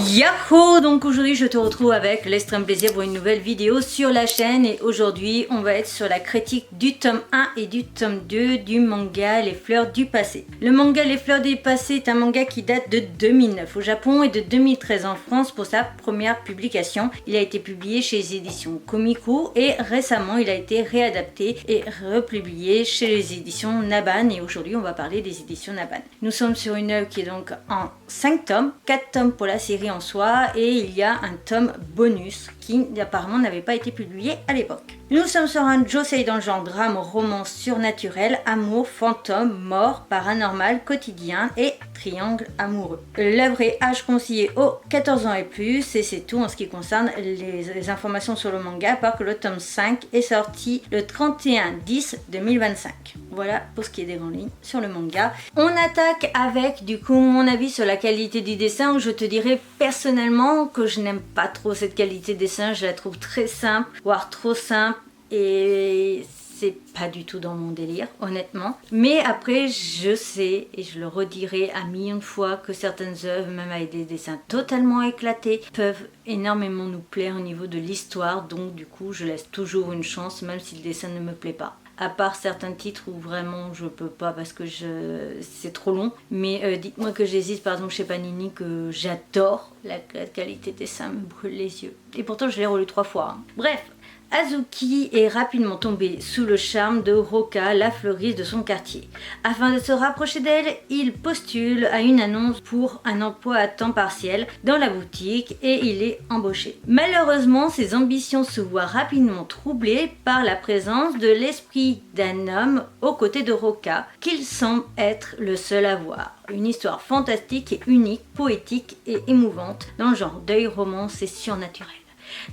Yahoo! Donc aujourd'hui je te retrouve avec l'extrême plaisir pour une nouvelle vidéo sur la chaîne et aujourd'hui on va être sur la critique du tome 1 et du tome 2 du manga Les Fleurs du Passé. Le manga Les Fleurs du Passé est un manga qui date de 2009 au Japon et de 2013 en France pour sa première publication. Il a été publié chez les éditions Comico et récemment il a été réadapté et republié chez les éditions Naban et aujourd'hui on va parler des éditions Naban. Nous sommes sur une œuvre qui est donc en 5 tomes, 4 tomes pour la série en soi et il y a un tome bonus qui apparemment n'avait pas été publié à l'époque. Nous sommes sur un josei dans le genre drame, romance surnaturel, amour, fantôme, mort, paranormal, quotidien et triangle amoureux. L'œuvre est âge conseillé aux 14 ans et plus et c'est tout en ce qui concerne les informations sur le manga, à part que le tome 5 est sorti le 31/10/2025. Voilà pour ce qui est des grandes lignes sur le manga. On attaque avec du coup mon avis sur la qualité du dessin où je te dirais personnellement que je n'aime pas trop cette qualité de dessin, je la trouve très simple, voire trop simple et c'est pas du tout dans mon délire honnêtement. Mais après je sais et je le redirai un million de fois que certaines œuvres même avec des dessins totalement éclatés peuvent énormément nous plaire au niveau de l'histoire, donc du coup je laisse toujours une chance même si le dessin ne me plaît pas. À part certains titres où vraiment je peux pas parce que c'est trop long. Mais dites-moi que j'hésite, par exemple chez Panini que j'adore la qualité des dessins me brûle les yeux. Et pourtant je l'ai relu 3 fois. Hein. Bref, Azuki est rapidement tombé sous le charme de Roka, la fleuriste de son quartier. Afin de se rapprocher d'elle, il postule à une annonce pour un emploi à temps partiel dans la boutique et il est embauché. Malheureusement, ses ambitions se voient rapidement troublées par la présence de l'esprit d'un homme aux côtés de Roka, qu'il semble être le seul à voir. Une histoire fantastique et unique, poétique et émouvante dans le genre deuil, romance et surnaturel.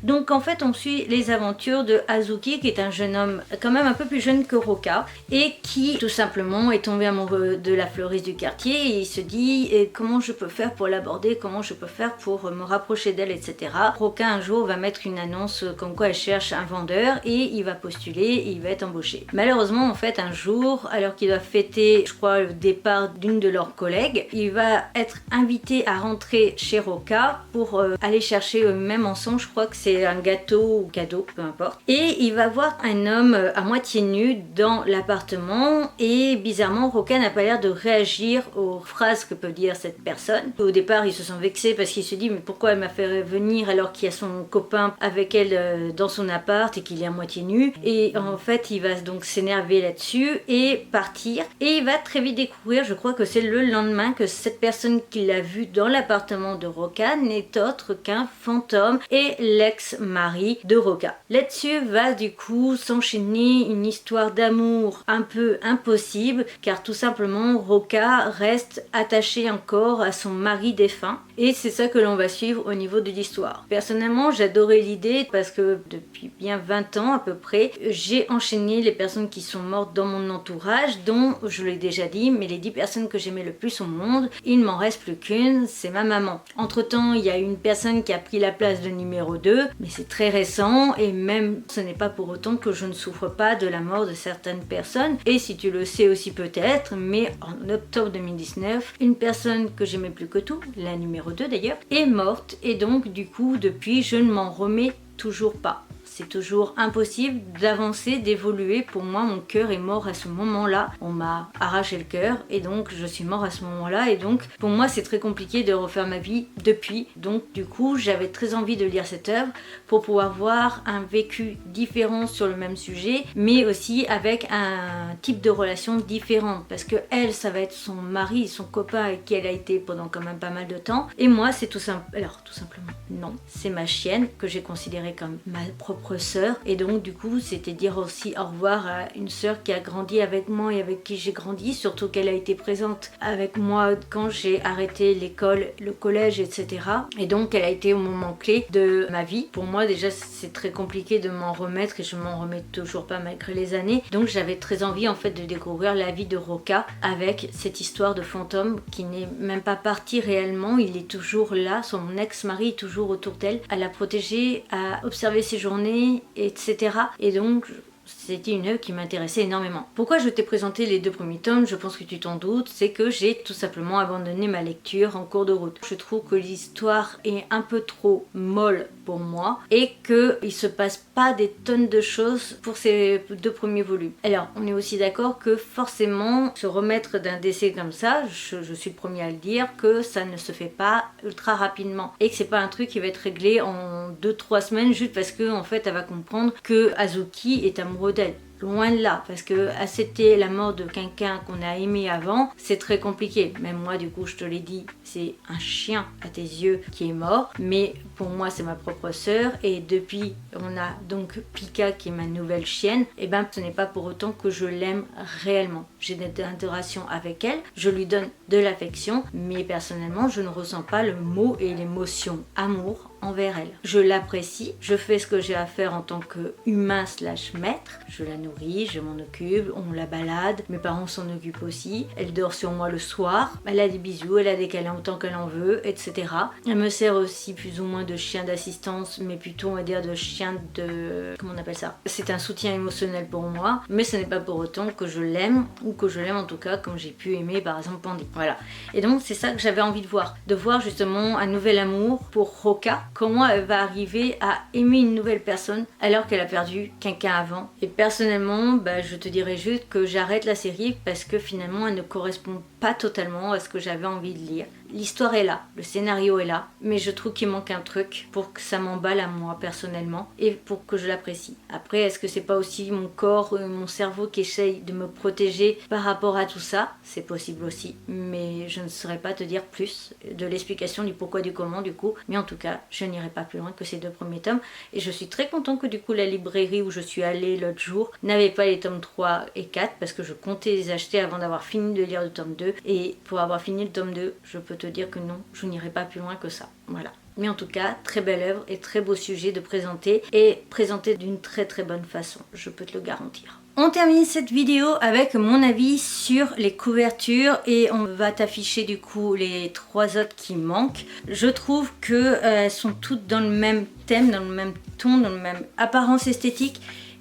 Donc en fait on suit les aventures de Azuki qui est un jeune homme quand même un peu plus jeune que Roka et qui tout simplement est tombé amoureux de la fleuriste du quartier et il se dit comment je peux faire pour l'aborder, comment je peux faire pour me rapprocher d'elle, etc. Roka un jour va mettre une annonce comme quoi elle cherche un vendeur et il va postuler et il va être embauché. Malheureusement en fait un jour alors qu'il doit fêter je crois le départ d'une de leurs collègues, il va être invité à rentrer chez Roka pour aller chercher eux-mêmes ensemble, je crois que c'est un gâteau ou cadeau, peu importe. Et il va voir un homme à moitié nu dans l'appartement et bizarrement Roka n'a pas l'air de réagir aux phrases que peut dire cette personne. Au départ il se sent vexé parce qu'il se dit mais pourquoi elle m'a fait venir alors qu'il y a son copain avec elle dans son appart et qu'il est à moitié nu. Et en fait il va donc s'énerver là-dessus et partir. Et il va très vite découvrir, je crois que c'est le lendemain, que cette personne qu'il a vue dans l'appartement de Roka n'est autre qu'un fantôme et l'ex-mari de Roka. Là-dessus va du coup s'enchaîner une histoire d'amour un peu impossible car tout simplement Roka reste attachée encore à son mari défunt et c'est ça que l'on va suivre au niveau de l'histoire. Personnellement j'adorais l'idée parce que depuis bien 20 ans à peu près j'ai enchaîné les personnes qui sont mortes dans mon entourage dont je l'ai déjà dit mais les 10 personnes que j'aimais le plus au monde, il ne m'en reste plus qu'une, c'est ma maman. Entre temps il y a une personne qui a pris la place de numéro 2 mais c'est très récent et même ce n'est pas pour autant que je ne souffre pas de la mort de certaines personnes et si tu le sais aussi peut-être mais en octobre 2019 une personne que j'aimais plus que tout, la numéro 2 d'ailleurs, est morte et donc du coup depuis je ne m'en remets toujours pas. C'est toujours impossible d'avancer, d'évoluer. Pour moi, mon cœur est mort à ce moment-là. On m'a arraché le cœur et donc je suis mort à ce moment-là. Et donc, pour moi, c'est très compliqué de refaire ma vie depuis. Donc, du coup, j'avais très envie de lire cette œuvre pour pouvoir voir un vécu différent sur le même sujet, mais aussi avec un type de relation différente. Parce que elle, ça va être son mari, son copain avec qui elle a été pendant quand même pas mal de temps. Et moi, c'est tout simple. Alors, tout simplement, non. C'est ma chienne que j'ai considérée comme ma propre sœur et donc du coup c'était dire aussi au revoir à une sœur qui a grandi avec moi et avec qui j'ai grandi, surtout qu'elle a été présente avec moi quand j'ai arrêté l'école, le collège, etc. Et donc elle a été au moment clé de ma vie. Pour moi déjà c'est très compliqué de m'en remettre et je m'en remets toujours pas malgré les années, donc j'avais très envie en fait de découvrir la vie de Roka avec cette histoire de fantôme qui n'est même pas parti réellement, il est toujours là, son ex-mari est toujours autour d'elle, à la protéger, à observer ses journées, etc. Et donc c'était une œuvre qui m'intéressait énormément. Pourquoi je t'ai présenté les 2 premiers tomes, je pense que tu t'en doutes, c'est que j'ai tout simplement abandonné ma lecture en cours de route. Je trouve que l'histoire est un peu trop molle pour moi et qu'il se passe pas des tonnes de choses pour ces 2 premiers volumes. Alors, on est aussi d'accord que forcément, se remettre d'un décès comme ça, je suis le premier à le dire, que ça ne se fait pas ultra rapidement et que c'est pas un truc qui va être réglé en 2-3 semaines juste parce que en fait elle va comprendre que Azuki est amoureux d'elle. Loin de là, parce que accepter la mort de quelqu'un qu'on a aimé avant, c'est très compliqué. Même moi, du coup, je te l'ai dit, c'est un chien à tes yeux qui est mort, mais pour moi, c'est ma propre sœur. Et depuis, on a donc Pika qui est ma nouvelle chienne. Et ben, ce n'est pas pour autant que je l'aime réellement. J'ai des interactions avec elle, je lui donne de l'affection, mais personnellement, je ne ressens pas le mot et l'émotion amour envers elle. Je l'apprécie, je fais ce que j'ai à faire en tant qu'humain / maître, je la nourris, je m'en occupe, on la balade, mes parents s'en occupent aussi, elle dort sur moi le soir, elle a des bisous, elle a des câlins autant qu'elle en veut, etc. Elle me sert aussi plus ou moins de chien d'assistance, mais plutôt on va dire de chien de... comment on appelle ça? C'est un soutien émotionnel pour moi, mais ce n'est pas pour autant que je l'aime, ou que je l'aime en tout cas comme j'ai pu aimer par exemple Pandy. Voilà. Et donc c'est ça que j'avais envie de voir justement un nouvel amour pour Roka. Comment elle va arriver à aimer une nouvelle personne alors qu'elle a perdu quelqu'un avant. Et personnellement, bah, je te dirais juste que j'arrête la série parce que finalement elle ne correspond pas totalement à ce que j'avais envie de lire. L'histoire est là, le scénario est là, mais je trouve qu'il manque un truc pour que ça m'emballe à moi personnellement et pour que je l'apprécie. Après, est-ce que c'est pas aussi mon corps, mon cerveau qui essaye de me protéger par rapport à tout ça? C'est possible aussi, mais je ne saurais pas te dire plus de l'explication du pourquoi du comment du coup, mais en tout cas, je n'irai pas plus loin que ces 2 premiers tomes et je suis très contente que du coup la librairie où je suis allée l'autre jour n'avait pas les tomes 3 et 4 parce que je comptais les acheter avant d'avoir fini de lire le tome 2 et pour avoir fini le tome 2, je peux te dire que non, je n'irai pas plus loin que ça. Voilà. Mais en tout cas, très belle œuvre et très beau sujet de présenter et présenter d'une très très bonne façon, je peux te le garantir. On termine cette vidéo avec mon avis sur les couvertures et on va t'afficher du coup les 3 autres qui manquent. Je trouve qu'elles sont toutes dans le même thème, dans le même ton, dans le même apparence esthétique.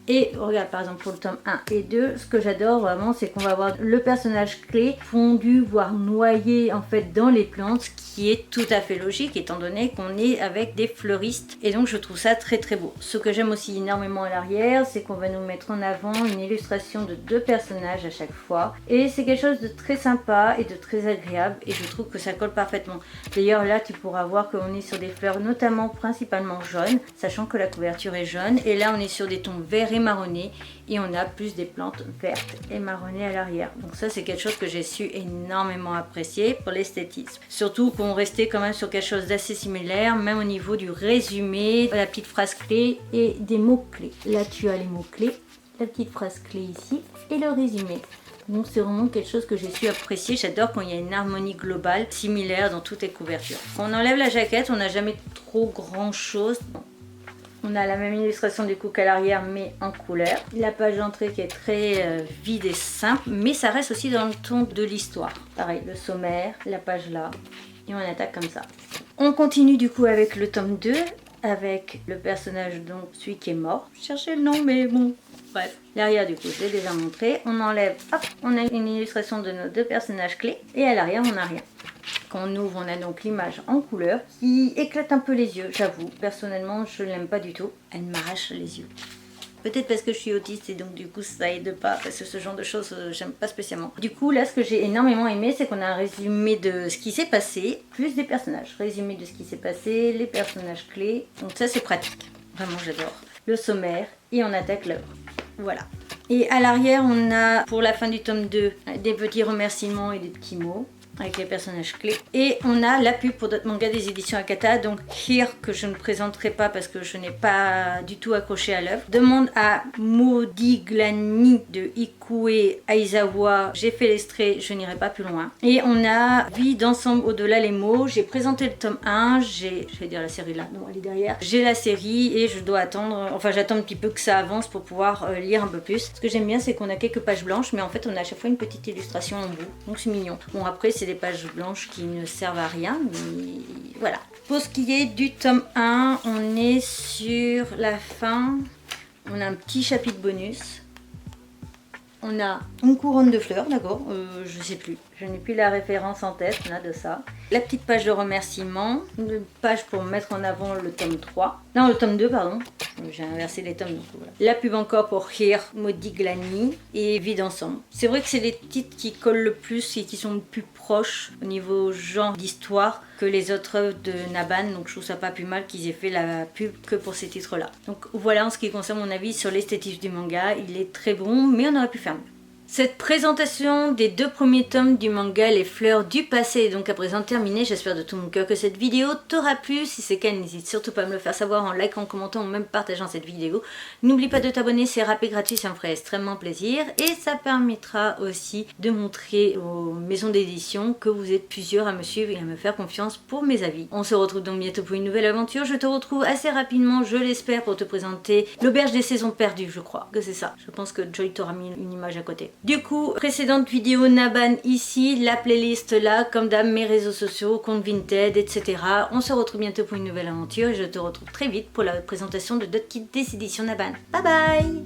Et regarde par exemple pour le tome 1 et 2, ce que j'adore vraiment c'est qu'on va avoir le personnage clé fondu voire noyé en fait dans les plantes, ce qui est tout à fait logique étant donné qu'on est avec des fleuristes et donc je trouve ça très très beau. Ce que j'aime aussi énormément à l'arrière c'est qu'on va nous mettre en avant une illustration de 2 personnages à chaque fois et c'est quelque chose de très sympa et de très agréable et je trouve que ça colle parfaitement. D'ailleurs là tu pourras voir qu'on est sur des fleurs notamment principalement jaunes, sachant que la couverture est jaune et là on est sur des tons verts et marronné et on a plus des plantes vertes et marronnées à l'arrière. Donc ça c'est quelque chose que j'ai su énormément apprécier pour l'esthétisme. Surtout qu'on restait quand même sur quelque chose d'assez similaire, même au niveau du résumé, la petite phrase clé et des mots clés. Là tu as les mots clés, la petite phrase clé ici et le résumé. Donc c'est vraiment quelque chose que j'ai su apprécier. J'adore quand il y a une harmonie globale similaire dans toutes les couvertures. Quand on enlève la jaquette, on n'a jamais trop grand chose. Bon. On a la même illustration du coup qu'à l'arrière mais en couleur. La page d'entrée qui est très vide et simple mais ça reste aussi dans le ton de l'histoire. Pareil, le sommaire, la page là et on attaque comme ça. On continue du coup avec le tome 2 avec le personnage donc celui qui est mort. Je cherchais le nom mais bon, bref. L'arrière du coup je l'ai déjà montré. On enlève, hop, on a une illustration de nos 2 personnages clés et à l'arrière on n'a rien. Quand on ouvre, on a donc l'image en couleur qui éclate un peu les yeux, j'avoue. Personnellement, je ne l'aime pas du tout. Elle m'arrache les yeux. Peut-être parce que je suis autiste et donc du coup ça aide pas, parce que ce genre de choses j'aime pas spécialement. Du coup là ce que j'ai énormément aimé c'est qu'on a un résumé de ce qui s'est passé, plus des personnages. Résumé de ce qui s'est passé, les personnages clés, donc ça c'est pratique. Vraiment j'adore. Le sommaire et on attaque l'œuvre. Voilà. Et à l'arrière on a pour la fin du tome 2 des petits remerciements et des petits mots. Avec les personnages clés. Et on a la pub pour d'autres mangas des éditions Akata, donc Here, que je ne présenterai pas parce que je n'ai pas du tout accroché à l'œuvre. Demande à Modiglani de Ikue Aizawa. J'ai fait l'extrait, je n'irai pas plus loin. Et on a Vie d'ensemble au-delà les mots. J'ai présenté le tome 1, je vais dire la série là, non elle est derrière. J'ai la série et je dois attendre, enfin j'attends un petit peu que ça avance pour pouvoir lire un peu plus. Ce que j'aime bien c'est qu'on a quelques pages blanches, mais en fait on a à chaque fois une petite illustration en bout, donc c'est mignon. Bon après c'est des pages blanches qui ne servent à rien, mais voilà. Pour ce qui est du tome 1, on est sur la fin. On a un petit chapitre bonus On a une couronne de fleurs, d'accord, je sais plus, je n'ai plus la référence en tête là de ça. La petite page de remerciement, une page pour mettre en avant le tome 3, non le tome 2 pardon, j'ai inversé les tomes donc voilà. La pub encore pour Here, Modigliani et Vide ensemble. C'est vrai que c'est les titres qui collent le plus et qui sont le plus proches au niveau genre d'histoire que les autres œuvres de Nabhan, donc je trouve ça pas plus mal qu'ils aient fait la pub que pour ces titres là. Donc voilà en ce qui concerne mon avis sur l'esthétique du manga, il est très bon mais on aurait pu faire mieux. Cette présentation des 2 premiers tomes du manga Les Fleurs du Passé est donc à présent terminée. J'espère de tout mon cœur que cette vidéo t'aura plu. Si c'est le cas, n'hésite surtout pas à me le faire savoir en likant, en commentant ou même partageant cette vidéo. N'oublie pas de t'abonner, c'est rapide, gratuit, ça me ferait extrêmement plaisir. Et ça permettra aussi de montrer aux maisons d'édition que vous êtes plusieurs à me suivre et à me faire confiance pour mes avis. On se retrouve donc bientôt pour une nouvelle aventure. Je te retrouve assez rapidement, je l'espère, pour te présenter l'auberge des saisons perdues, je crois que c'est ça. Je pense que Joy t'aura mis une image à côté. Du coup, précédente vidéo Nabhan ici, la playlist là, comme d'hab, mes réseaux sociaux, compte Vinted, etc. On se retrouve bientôt pour une nouvelle aventure et je te retrouve très vite pour la présentation de d'autres kits des éditions Nabhan. Bye bye!